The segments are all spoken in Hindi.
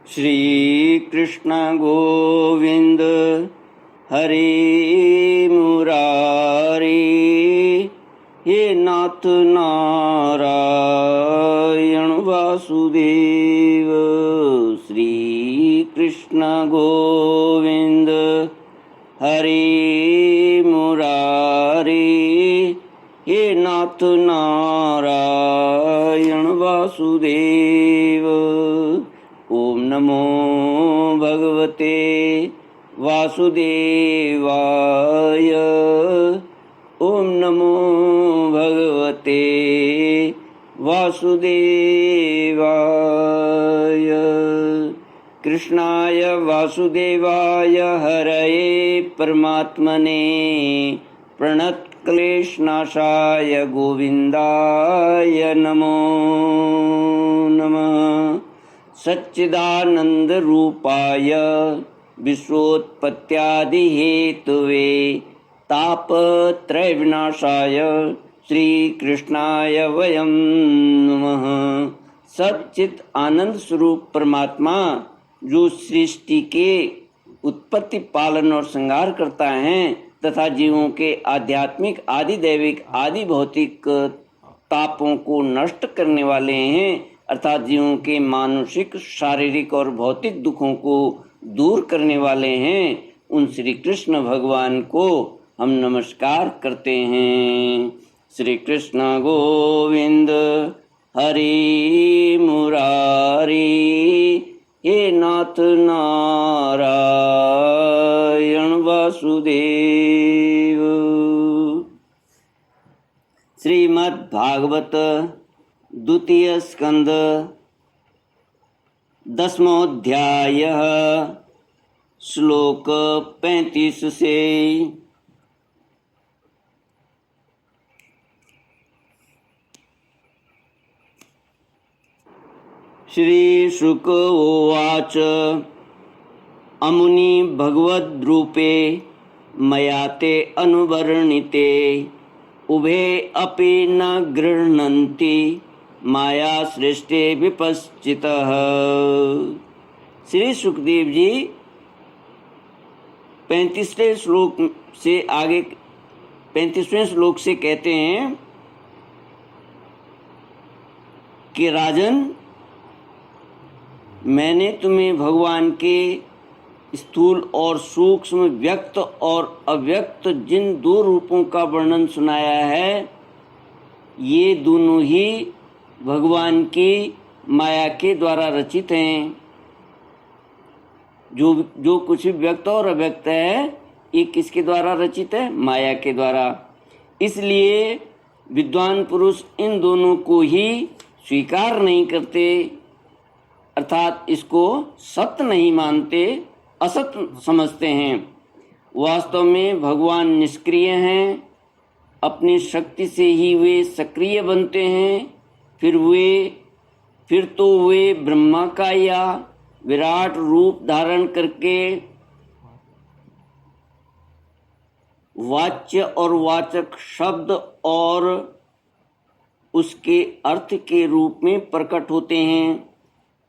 श्री कृष्ण गोविंद हरे मुरारी, हे नाथ नारायण वासुदेव। श्री कृष्ण गोविंद हरे मुरारी, हे नाथ नारायण वासुदेव। ओम नमो भगवते वासुदेवाय। ओम नमो भगवते वासुदेवाय। कृष्णाय वासुदेवाय हरये परमात्मने प्रणतक्लेशनाशाय गोविन्दाय नमो नमः। सच्चिदानंद रूपाय विश्वोत्पत्त्यादिहेतवे तापत्रय विनाशाय श्री कृष्णाय वयं नमः। सच्चित आनंद स्वरूप परमात्मा जो सृष्टि के उत्पत्ति, पालन और संहार करता है तथा जीवों के आध्यात्मिक, आदि दैविक, आदि भौतिक तापों को नष्ट करने वाले हैं, अर्थात जीवों के मानसिक, शारीरिक और भौतिक दुखों को दूर करने वाले हैं, उन श्री कृष्ण भगवान को हम नमस्कार करते हैं। श्री कृष्ण गोविंद हरि मुरारी, हे नाथ नारायण वासुदेव। श्रीमद् भागवत द्वितीय स्कंद 10वां श्लोक 35 से। श्री शुक उवाच अमुनि भगवद्रूपे मया ते अनुवर्णिते उभे अपि न गृह्णन्ति माया सृष्टि विपश्चितः। श्री सुखदेव जी 35वें श्लोक से आगे 35वें श्लोक से कहते हैं कि राजन, मैंने तुम्हें भगवान के स्थूल और सूक्ष्म, व्यक्त और अव्यक्त जिन दो रूपों का वर्णन सुनाया है, ये दोनों ही भगवान की माया के द्वारा रचित हैं। जो कुछ भी व्यक्त और अव्यक्त है, ये किसके द्वारा रचित है? माया के द्वारा। इसलिए विद्वान पुरुष इन दोनों को ही स्वीकार नहीं करते, अर्थात इसको सत्य नहीं मानते, असत्य समझते हैं। वास्तव में भगवान निष्क्रिय हैं, अपनी शक्ति से ही वे सक्रिय बनते हैं। फिर तो वे ब्रह्मा का या विराट रूप धारण करके वाच्य और वाचक शब्द और उसके अर्थ के रूप में प्रकट होते हैं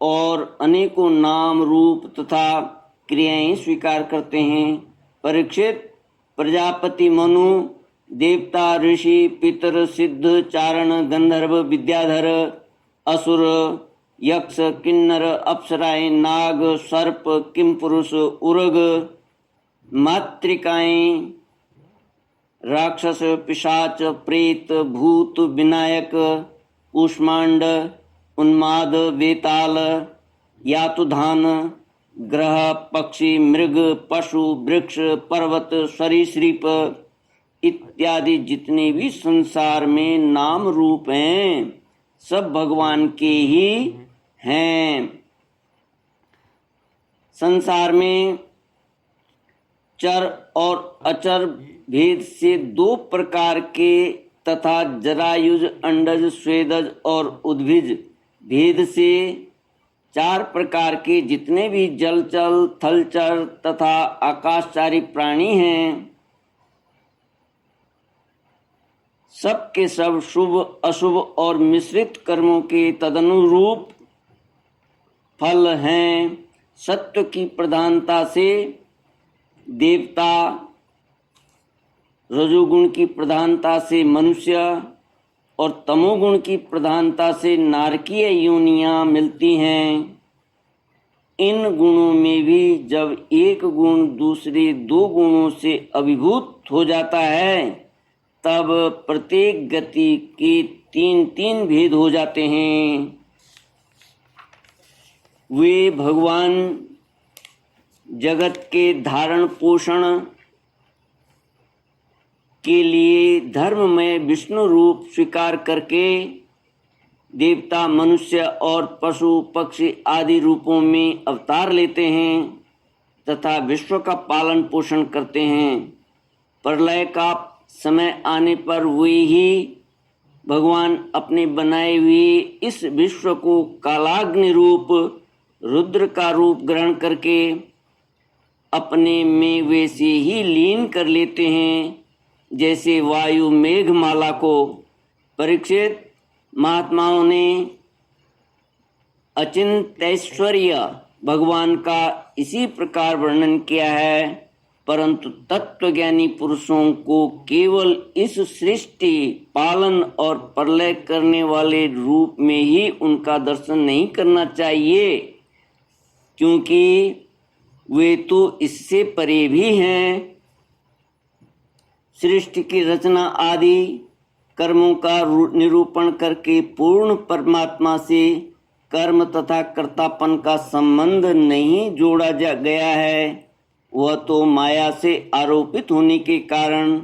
और अनेकों नाम, रूप तथा क्रियाएं स्वीकार करते हैं। परीक्षित, प्रजापति, मनु, देवता, ऋषि, पितर, सिद्ध, चारण, गंधर्व, विद्याधर, असुर, यक्ष, किन्नर, अप्सराएं, नाग, सर्प, किमपुरुष, उरग, मातृकाएं, राक्षस, पिशाच, प्रेत, भूत, विनायक, कूष्मांड, उन्माद, वेताल, यातुधान, ग्रह, पक्षी, मृग, पशु, वृक्ष, पर्वत, सरीसृप इत्यादि जितने भी संसार में नाम रूप हैं, सब भगवान के ही हैं। संसार में चर और अचर भेद से दो प्रकार के तथा जरायुज, अंडज, स्वेदज और उद्भिज भेद से चार प्रकार के जितने भी जलचर, थलचर तथा आकाशचारी प्राणी हैं, सब के सब शुभ, अशुभ और मिश्रित कर्मों के तदनुरूप फल हैं। सत्व की प्रधानता से देवता, रजोगुण की प्रधानता से मनुष्य और तमोगुण की प्रधानता से नारकीय योनियां मिलती हैं। इन गुणों में भी जब एक गुण दूसरे दो गुणों से अभिभूत हो जाता है तब प्रत्येक गति के तीन तीन भेद हो जाते हैं। वे भगवान जगत के धारण पोषण के लिए धर्म में विष्णु रूप स्वीकार करके देवता, मनुष्य और पशु पक्षी आदि रूपों में अवतार लेते हैं तथा विश्व का पालन पोषण करते हैं। प्रलय का समय आने पर वे ही भगवान अपने बनाए हुए इस विश्व को कालाग्नि रूप रुद्र का रूप ग्रहण करके अपने में वैसे ही लीन कर लेते हैं जैसे वायु मेघमाला को। परीक्षित, महात्माओं ने अचिंत्यैश्वर्य भगवान का इसी प्रकार वर्णन किया है, परंतु तत्वज्ञानी पुरुषों को केवल इस सृष्टि, पालन और प्रलय करने वाले रूप में ही उनका दर्शन नहीं करना चाहिए, क्योंकि वे तो इससे परे भी हैं। सृष्टि की रचना आदि कर्मों का निरूपण करके पूर्ण परमात्मा से कर्म तथा कर्तापन का संबंध नहीं जोड़ा गया है। वह तो माया से आरोपित होने के कारण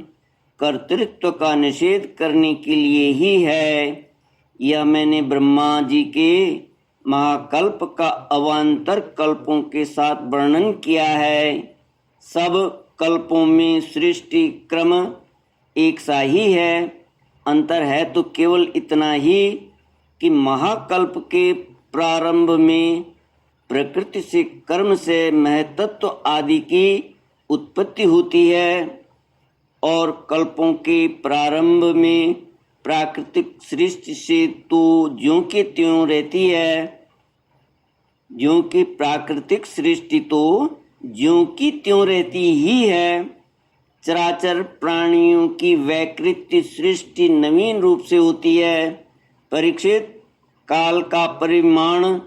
कर्तृत्व का निषेध करने के लिए ही है। यह मैंने ब्रह्मा जी के महाकल्प का अवान्तर कल्पों के साथ वर्णन किया है। सब कल्पों में सृष्टि क्रम एक सा ही है। अंतर है तो केवल इतना ही कि महाकल्प के प्रारंभ में प्रकृति से, कर्म से महतत्व आदि की उत्पत्ति होती है और कल्पों के प्रारंभ में प्राकृतिक सृष्टि से तो ज्यों की त्यों रहती है। ज्यों की प्राकृतिक सृष्टि तो ज्यों की त्यों रहती ही है। चराचर प्राणियों की वैकृत्य सृष्टि नवीन रूप से होती है। परीक्षित, काल का परिमाण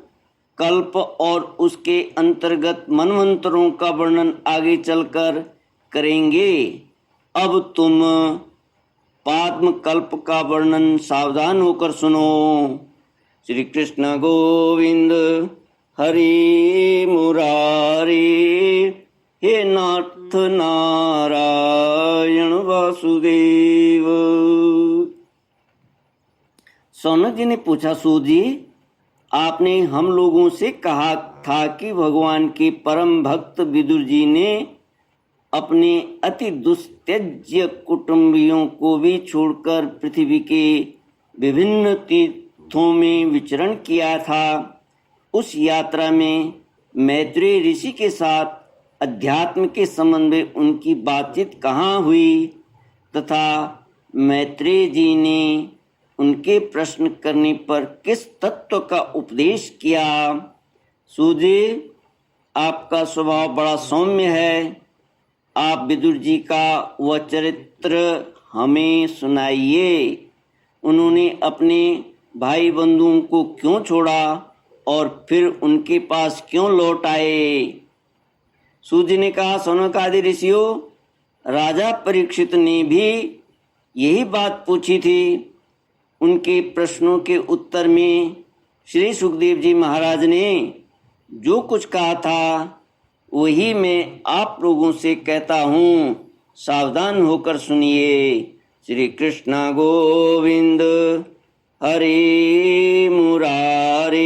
कल्प और उसके अंतर्गत मनवंतरों का वर्णन आगे चलकर करेंगे। अब तुम पाद्म कल्प का वर्णन सावधान होकर सुनो। श्री कृष्ण गोविंद हरि मुरारी, हे नाथ नारायण वासुदेव। सौनक जी ने पूछा, सूत जी, आपने हम लोगों से कहा था कि भगवान के परम भक्त विदुर जी ने अपने अति दुस्त्यज्य कुटुंबियों को भी छोड़कर पृथ्वी के विभिन्न तीर्थों में विचरण किया था। उस यात्रा में मैत्रेय ऋषि के साथ अध्यात्म के संबंध में उनकी बातचीत कहाँ हुई तथा मैत्रेय जी ने उनके प्रश्न करने पर किस तत्व का उपदेश किया? सूजी, आपका स्वभाव बड़ा सौम्य है। आप विदुर जी का वह चरित्र हमें सुनाइए। उन्होंने अपने भाई बंधुओं को क्यों छोड़ा और फिर उनके पास क्यों लौट आए? सूजी ने कहा, सौनक आदि ऋषियों, राजा परीक्षित ने भी यही बात पूछी थी। उनके प्रश्नों के उत्तर में श्री सुखदेव जी महाराज ने जो कुछ कहा था वही मैं आप लोगों से कहता हूँ। सावधान होकर सुनिए। श्री कृष्ण गोविंद हरे मुरारे,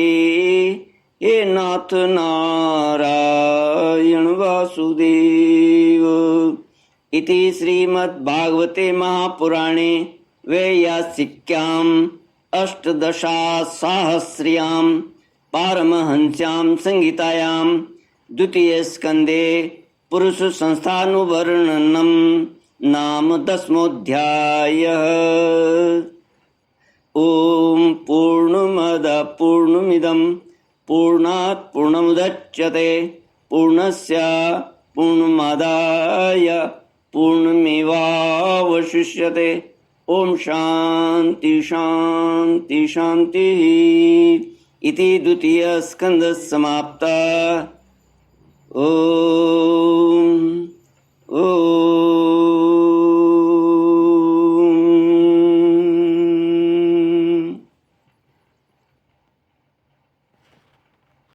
हे नाथ नारायण वासुदेव। इति श्रीमद्भागवते महापुराणे वैयासिक्याम् अष्टदशासाहस्र्यां पारमहंस्यां संहितायां द्वितीय स्कंदे पुरुष संस्थानुवर्णनम नाम 10मोऽध्यायः। ओम पूर्णमद पूर्णमिदं पूर्णात् पूर्णमुदच्यते पूर्णस्य पूर्णमादाय पूर्णमेवावशिष्यते। ओम शांति शांति शांति। इति द्वितीय स्कंद समाप्ता। ओम।